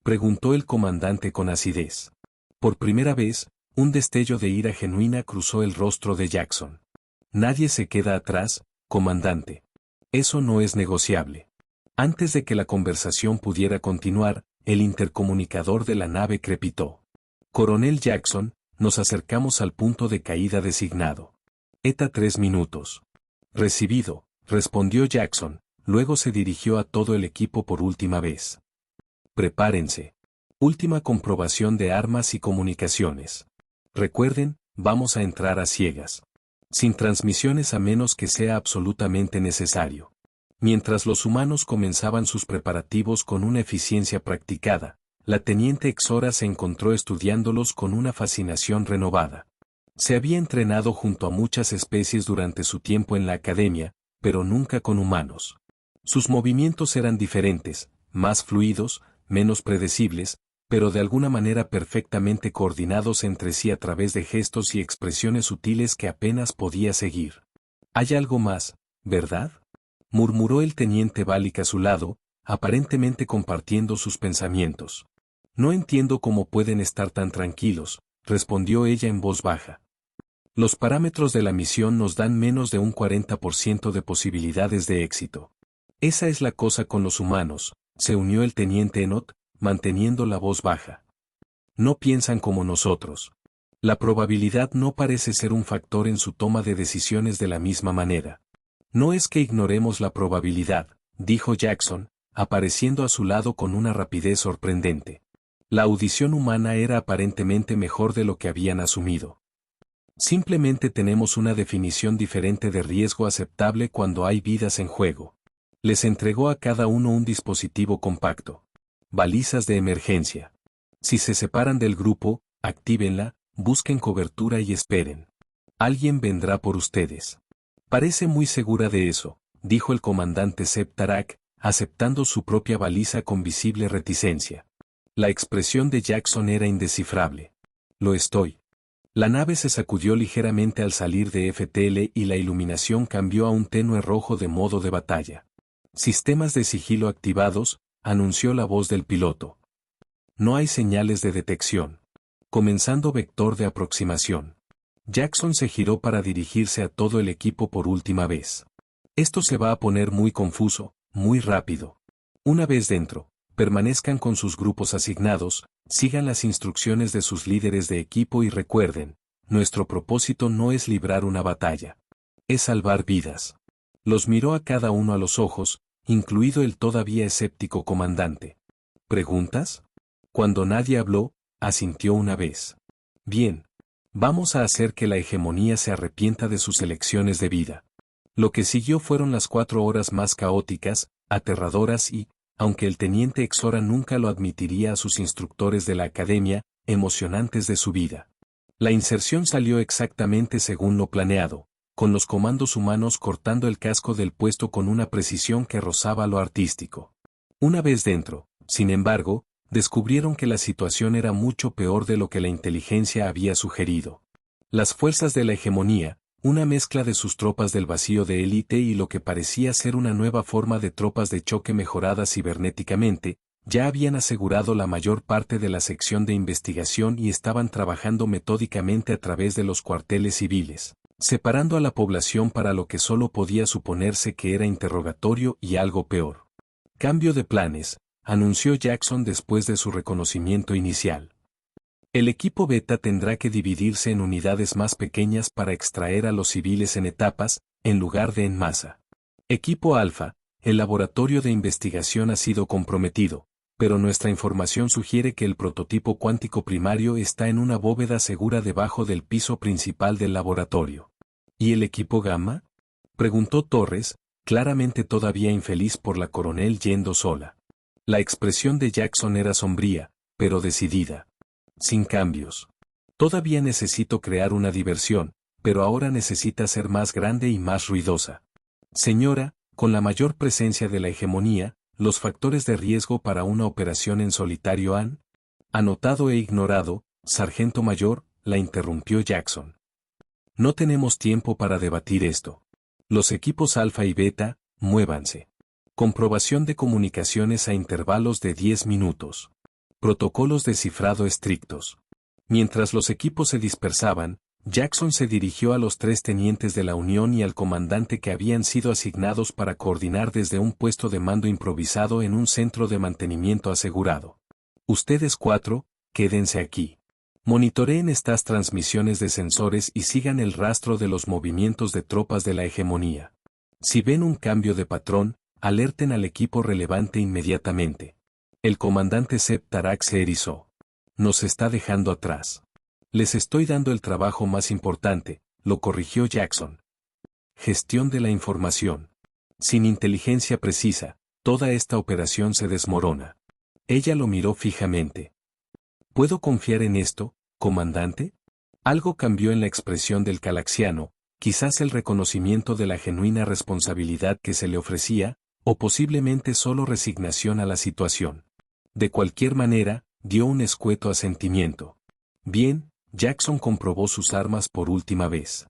preguntó el comandante con acidez. Por primera vez, un destello de ira genuina cruzó el rostro de Jackson. Nadie se queda atrás, comandante. Eso no es negociable. Antes de que la conversación pudiera continuar, el intercomunicador de la nave crepitó. Coronel Jackson, nos acercamos al punto de caída designado. ETA 3 minutos. Recibido, respondió Jackson. Luego se dirigió a todo el equipo por última vez. Prepárense. Última comprobación de armas y comunicaciones. Recuerden, vamos a entrar a ciegas. sin transmisiones a menos que sea absolutamente necesario. Mientras los humanos comenzaban sus preparativos con una eficiencia practicada, la teniente Exora se encontró estudiándolos con una fascinación renovada. Se había entrenado junto a muchas especies durante su tiempo en la academia, pero nunca con humanos. Sus movimientos eran diferentes, más fluidos, menos predecibles, pero de alguna manera perfectamente coordinados entre sí a través de gestos y expresiones sutiles que apenas podía seguir. «Hay algo más, ¿verdad?», murmuró el teniente Balik a su lado, aparentemente compartiendo sus pensamientos. «No entiendo cómo pueden estar tan tranquilos», respondió ella en voz baja. «Los parámetros de la misión nos dan menos de un 40% de posibilidades de éxito. Esa es la cosa con los humanos», se unió el teniente Enoch, manteniendo la voz baja. «No piensan como nosotros. La probabilidad no parece ser un factor en su toma de decisiones de la misma manera». «No es que ignoremos la probabilidad», dijo Jackson, apareciendo a su lado con una rapidez sorprendente. La audición humana era aparentemente mejor de lo que habían asumido. «Simplemente tenemos una definición diferente de riesgo aceptable cuando hay vidas en juego». Les entregó a cada uno un dispositivo compacto. Balizas de emergencia. Si se separan del grupo, actívenla, busquen cobertura y esperen. Alguien vendrá por ustedes. «Parece muy segura de eso», dijo el comandante Zeb Tarak, aceptando su propia baliza con visible reticencia. La expresión de Jackson era indescifrable. «Lo estoy». La nave se sacudió ligeramente al salir de FTL y la iluminación cambió a un tenue rojo de modo de batalla. «Sistemas de sigilo activados», anunció la voz del piloto. «No hay señales de detección. Comenzando vector de aproximación». Jackson se giró para dirigirse a todo el equipo por última vez. «Esto se va a poner muy confuso, muy rápido. Una vez dentro, permanezcan con sus grupos asignados, sigan las instrucciones de sus líderes de equipo y recuerden, nuestro propósito no es librar una batalla. Es salvar vidas». Los miró a cada uno a los ojos, incluido el todavía escéptico comandante. «¿Preguntas?». Cuando nadie habló, asintió una vez. «Bien. Vamos a hacer que la hegemonía se arrepienta de sus elecciones de vida». Lo que siguió fueron las 4 horas más caóticas, aterradoras y, aunque el teniente Exora nunca lo admitiría a sus instructores de la academia, emocionantes de su vida. La inserción salió exactamente según lo planeado, con los comandos humanos cortando el casco del puesto con una precisión que rozaba lo artístico. Una vez dentro, sin embargo, descubrieron que la situación era mucho peor de lo que la inteligencia había sugerido. Las fuerzas de la hegemonía, una mezcla de sus tropas del vacío de élite y lo que parecía ser una nueva forma de tropas de choque mejoradas cibernéticamente, ya habían asegurado la mayor parte de la sección de investigación y estaban trabajando metódicamente a través de los cuarteles civiles, separando a la población para lo que solo podía suponerse que era interrogatorio y algo peor. «Cambio de planes», anunció Jackson después de su reconocimiento inicial. «El equipo beta tendrá que dividirse en unidades más pequeñas para extraer a los civiles en etapas, en lugar de en masa. Equipo alfa, el laboratorio de investigación ha sido comprometido, pero nuestra información sugiere que el prototipo cuántico primario está en una bóveda segura debajo del piso principal del laboratorio». «¿Y el equipo gamma?», preguntó Torres, claramente todavía infeliz por la coronel yendo sola. La expresión de Jackson era sombría, pero decidida. «Sin cambios. Todavía necesito crear una diversión, pero ahora necesita ser más grande y más ruidosa. Señora, con la mayor presencia de la hegemonía, los factores de riesgo para una operación en solitario han anotado e ignorado». «Sargento mayor», la interrumpió Jackson. «No tenemos tiempo para debatir esto. Los equipos alfa y beta, muévanse. Comprobación de comunicaciones a intervalos de 10 minutos. Protocolos de cifrado estrictos». Mientras los equipos se dispersaban, Jackson se dirigió a los 3 tenientes de la Unión y al comandante que habían sido asignados para coordinar desde un puesto de mando improvisado en un centro de mantenimiento asegurado. «Ustedes 4, quédense aquí. Monitoreen estas transmisiones de sensores y sigan el rastro de los movimientos de tropas de la hegemonía. Si ven un cambio de patrón, alerten al equipo relevante inmediatamente». El comandante Zeb Tarak se erizó. «Nos está dejando atrás. Les estoy dando el trabajo más importante», lo corrigió Jackson. Gestión de la información. Sin inteligencia precisa, toda esta operación se desmorona. Ella lo miró fijamente. ¿Puedo confiar en esto, comandante? Algo cambió en la expresión del calaxiano, quizás el reconocimiento de la genuina responsabilidad que se le ofrecía, o posiblemente solo resignación a la situación. De cualquier manera, dio un escueto asentimiento. Bien, Jackson comprobó sus armas por última vez.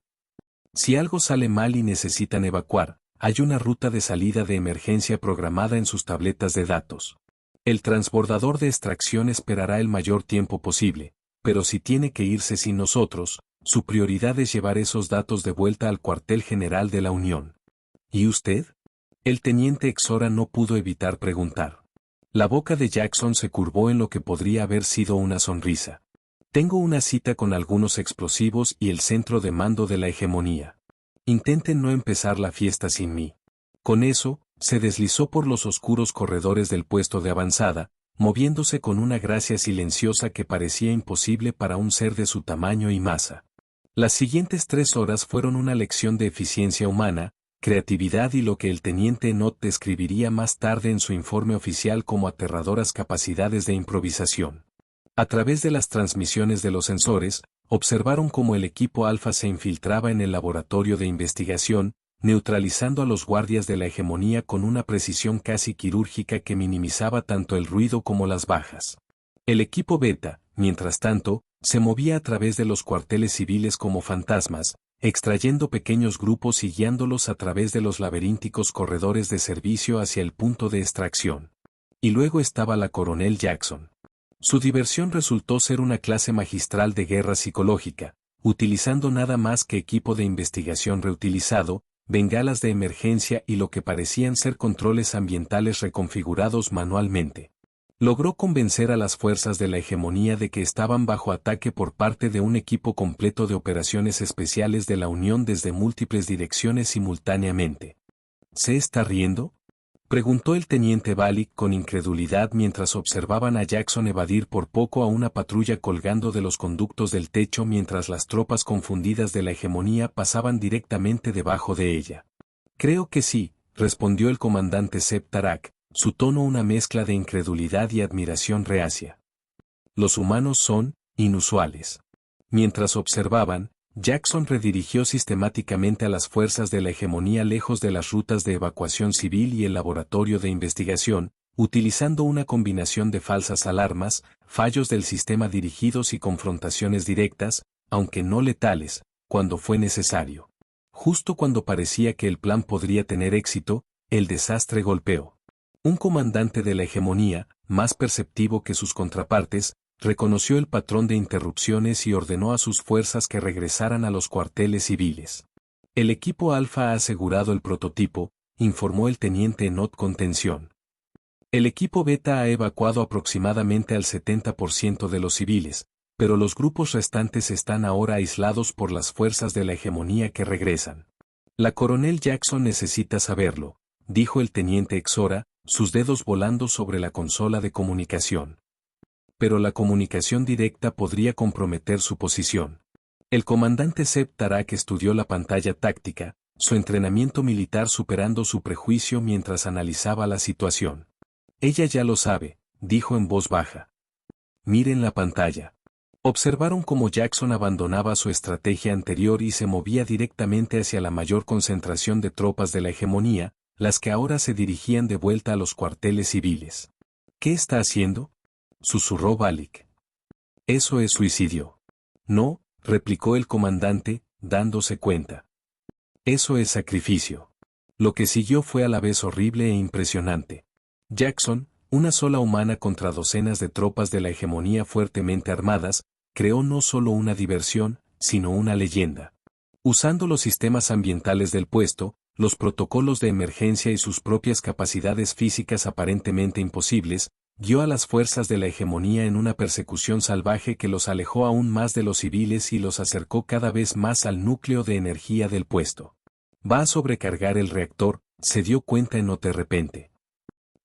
Si algo sale mal y necesitan evacuar, hay una ruta de salida de emergencia programada en sus tabletas de datos. El transbordador de extracción esperará el mayor tiempo posible, pero si tiene que irse sin nosotros, su prioridad es llevar esos datos de vuelta al cuartel general de la Unión. ¿Y usted? El teniente Exora no pudo evitar preguntar. La boca de Jackson se curvó en lo que podría haber sido una sonrisa. Tengo una cita con algunos explosivos y el centro de mando de la hegemonía. Intenten no empezar la fiesta sin mí. Con eso, se deslizó por los oscuros corredores del puesto de avanzada, moviéndose con una gracia silenciosa que parecía imposible para un ser de su tamaño y masa. Las siguientes 3 horas fueron una lección de eficiencia humana, creatividad y lo que el teniente Nott describiría más tarde en su informe oficial como aterradoras capacidades de improvisación. A través de las transmisiones de los sensores, observaron cómo el equipo Alfa se infiltraba en el laboratorio de investigación, neutralizando a los guardias de la hegemonía con una precisión casi quirúrgica que minimizaba tanto el ruido como las bajas. El equipo Beta, mientras tanto, se movía a través de los cuarteles civiles como fantasmas, extrayendo pequeños grupos y guiándolos a través de los laberínticos corredores de servicio hacia el punto de extracción. Y luego estaba la coronel Jackson. Su diversión resultó ser una clase magistral de guerra psicológica, utilizando nada más que equipo de investigación reutilizado, bengalas de emergencia y lo que parecían ser controles ambientales reconfigurados manualmente. Logró convencer a las fuerzas de la hegemonía de que estaban bajo ataque por parte de un equipo completo de operaciones especiales de la Unión desde múltiples direcciones simultáneamente. ¿Se está riendo?, preguntó el teniente Vallick con incredulidad mientras observaban a Jackson evadir por poco a una patrulla colgando de los conductos del techo mientras las tropas confundidas de la hegemonía pasaban directamente debajo de ella. Creo que sí, respondió el comandante Sepp Tarak, su tono una mezcla de incredulidad y admiración reacia. Los humanos son inusuales. Mientras observaban, Jackson redirigió sistemáticamente a las fuerzas de la hegemonía lejos de las rutas de evacuación civil y el laboratorio de investigación, utilizando una combinación de falsas alarmas, fallos del sistema dirigidos y confrontaciones directas, aunque no letales, cuando fue necesario. Justo cuando parecía que el plan podría tener éxito, el desastre golpeó. Un comandante de la hegemonía, más perceptivo que sus contrapartes, reconoció el patrón de interrupciones y ordenó a sus fuerzas que regresaran a los cuarteles civiles. El equipo Alfa ha asegurado el prototipo, informó el teniente Nott con tensión. El equipo Beta ha evacuado aproximadamente al 70% de los civiles, pero los grupos restantes están ahora aislados por las fuerzas de la hegemonía que regresan. La coronel Jackson necesita saberlo, dijo el teniente Exora, sus dedos volando sobre la consola de comunicación. Pero la comunicación directa podría comprometer su posición. El comandante Sepp Tarak estudió la pantalla táctica, su entrenamiento militar superando su prejuicio mientras analizaba la situación. Ella ya lo sabe, dijo en voz baja. Miren la pantalla. Observaron cómo Jackson abandonaba su estrategia anterior y se movía directamente hacia la mayor concentración de tropas de la hegemonía, las que ahora se dirigían de vuelta a los cuarteles civiles. ¿Qué está haciendo?, susurró Vallick. Eso es suicidio. No, replicó el comandante, dándose cuenta. Eso es sacrificio. Lo que siguió fue a la vez horrible e impresionante. Jackson, una sola humana contra docenas de tropas de la hegemonía fuertemente armadas, creó no solo una diversión, sino una leyenda. Usando los sistemas ambientales del puesto, los protocolos de emergencia y sus propias capacidades físicas aparentemente imposibles, guió a las fuerzas de la hegemonía en una persecución salvaje que los alejó aún más de los civiles y los acercó cada vez más al núcleo de energía del puesto. Va a sobrecargar el reactor, se dio cuenta en de repente.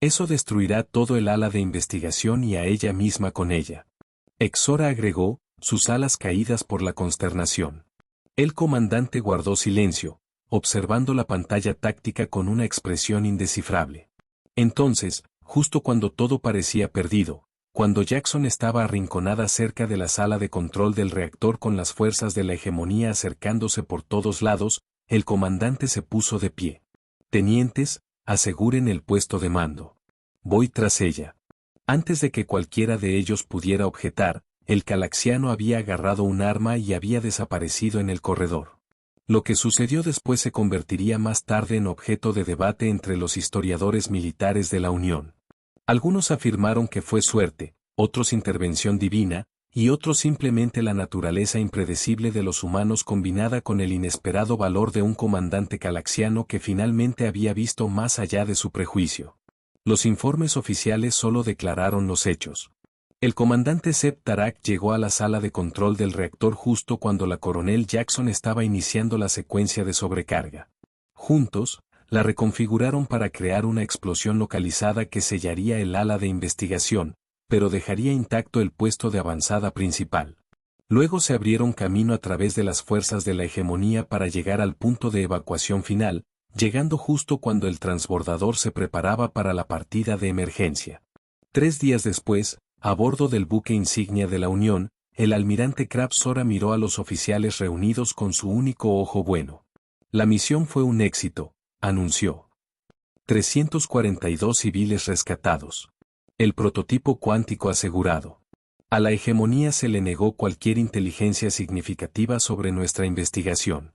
Eso destruirá todo el ala de investigación y a ella misma con ella. Exora agregó, sus alas caídas por la consternación. El comandante guardó silencio, observando la pantalla táctica con una expresión indescifrable. Entonces, justo cuando todo parecía perdido, cuando Jackson estaba arrinconada cerca de la sala de control del reactor con las fuerzas de la hegemonía acercándose por todos lados, el comandante se puso de pie. Tenientes, aseguren el puesto de mando. Voy tras ella. Antes de que cualquiera de ellos pudiera objetar, el calaxiano había agarrado un arma y había desaparecido en el corredor. Lo que sucedió después se convertiría más tarde en objeto de debate entre los historiadores militares de la Unión. Algunos afirmaron que fue suerte, otros intervención divina, y otros simplemente la naturaleza impredecible de los humanos combinada con el inesperado valor de un comandante calaxiano que finalmente había visto más allá de su prejuicio. Los informes oficiales solo declararon los hechos. El comandante Zeb Tarak llegó a la sala de control del reactor justo cuando la coronel Jackson estaba iniciando la secuencia de sobrecarga. Juntos, la reconfiguraron para crear una explosión localizada que sellaría el ala de investigación, pero dejaría intacto el puesto de avanzada principal. Luego se abrieron camino a través de las fuerzas de la hegemonía para llegar al punto de evacuación final, llegando justo cuando el transbordador se preparaba para la partida de emergencia. 3 días después, a bordo del buque insignia de la Unión, el almirante Krab Sora miró a los oficiales reunidos con su único ojo bueno. La misión fue un éxito, anunció. 342 civiles rescatados. El prototipo cuántico asegurado. A la hegemonía se le negó cualquier inteligencia significativa sobre nuestra investigación.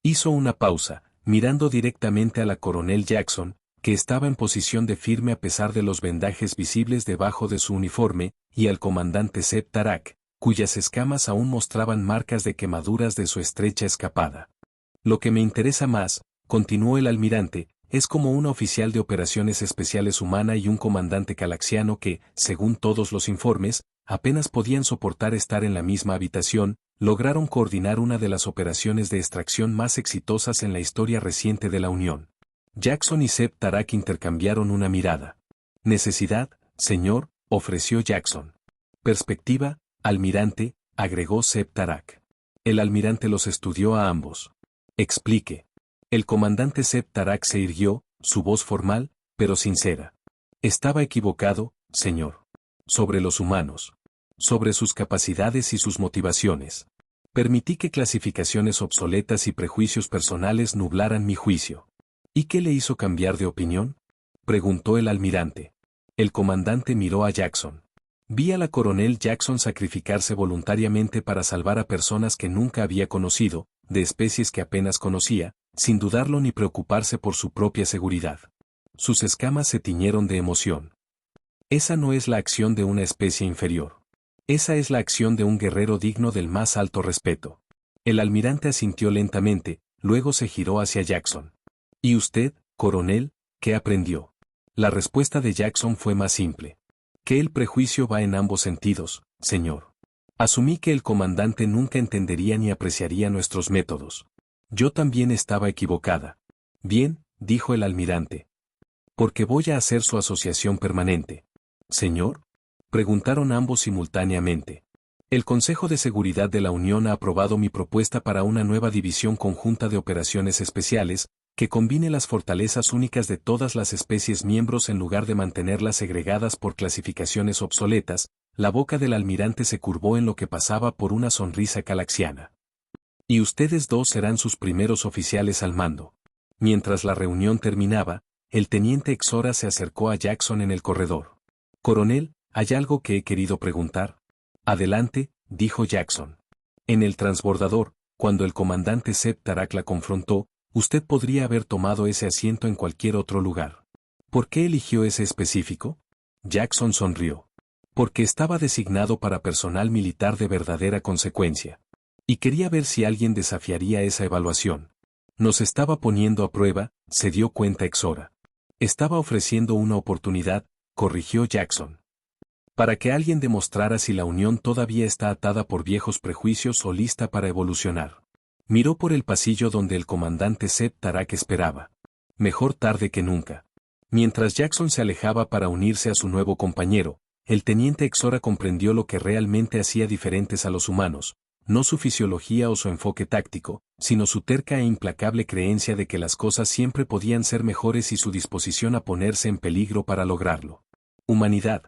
Hizo una pausa, mirando directamente a la coronel Jackson, que estaba en posición de firme a pesar de los vendajes visibles debajo de su uniforme, y al comandante Zeb Tarak, cuyas escamas aún mostraban marcas de quemaduras de su estrecha escapada. Lo que me interesa más, continuó el almirante, es como una oficial de operaciones especiales humana y un comandante calaxiano que, según todos los informes, apenas podían soportar estar en la misma habitación, lograron coordinar una de las operaciones de extracción más exitosas en la historia reciente de la Unión. Jackson y Zeb Tarak intercambiaron una mirada. Necesidad, señor, ofreció Jackson. Perspectiva, almirante, agregó Zeb Tarak. El almirante los estudió a ambos. Explique. El comandante Zeb Tarak se irguió, su voz formal, pero sincera. Estaba equivocado, señor. Sobre los humanos. Sobre sus capacidades y sus motivaciones. Permití que clasificaciones obsoletas y prejuicios personales nublaran mi juicio. ¿Y qué le hizo cambiar de opinión? Preguntó el almirante. El comandante miró a Jackson. Vi a la coronel Jackson sacrificarse voluntariamente para salvar a personas que nunca había conocido, de especies que apenas conocía, sin dudarlo ni preocuparse por su propia seguridad. Sus escamas se tiñeron de emoción. Esa no es la acción de una especie inferior. Esa es la acción de un guerrero digno del más alto respeto. El almirante asintió lentamente, luego se giró hacia Jackson. ¿Y usted, coronel, qué aprendió? La respuesta de Jackson fue más simple. Que el prejuicio va en ambos sentidos, señor. Asumí que el comandante nunca entendería ni apreciaría nuestros métodos. Yo también estaba equivocada. Bien, dijo el almirante. Porque voy a hacer su asociación permanente. Señor, preguntaron ambos simultáneamente. El Consejo de Seguridad de la Unión ha aprobado mi propuesta para una nueva división conjunta de operaciones especiales, que combine las fortalezas únicas de todas las especies miembros en lugar de mantenerlas segregadas por clasificaciones obsoletas. La boca del almirante se curvó en lo que pasaba por una sonrisa calaxiana. Y ustedes dos serán sus primeros oficiales al mando. Mientras la reunión terminaba, el teniente Exora se acercó a Jackson en el corredor. Coronel, ¿hay algo que he querido preguntar? Adelante, dijo Jackson. En el transbordador, cuando el comandante Zeb Tarak la confrontó, usted podría haber tomado ese asiento en cualquier otro lugar. ¿Por qué eligió ese específico? Jackson sonrió. Porque estaba designado para personal militar de verdadera consecuencia. Y quería ver si alguien desafiaría esa evaluación. Nos estaba poniendo a prueba, se dio cuenta Exora. Estaba ofreciendo una oportunidad, corrigió Jackson. Para que alguien demostrara si la Unión todavía está atada por viejos prejuicios o lista para evolucionar. Miró por el pasillo donde el comandante Zeb Tarak esperaba. Mejor tarde que nunca. Mientras Jackson se alejaba para unirse a su nuevo compañero, el teniente Exora comprendió lo que realmente hacía diferentes a los humanos. no su fisiología o su enfoque táctico, sino su terca e implacable creencia de que las cosas siempre podían ser mejores y su disposición a ponerse en peligro para lograrlo. Humanidad,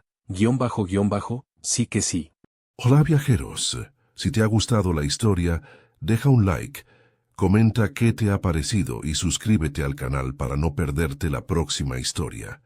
sí que sí. Hola viajeros, si te ha gustado la historia, deja un like, comenta qué te ha parecido y suscríbete al canal para no perderte la próxima historia.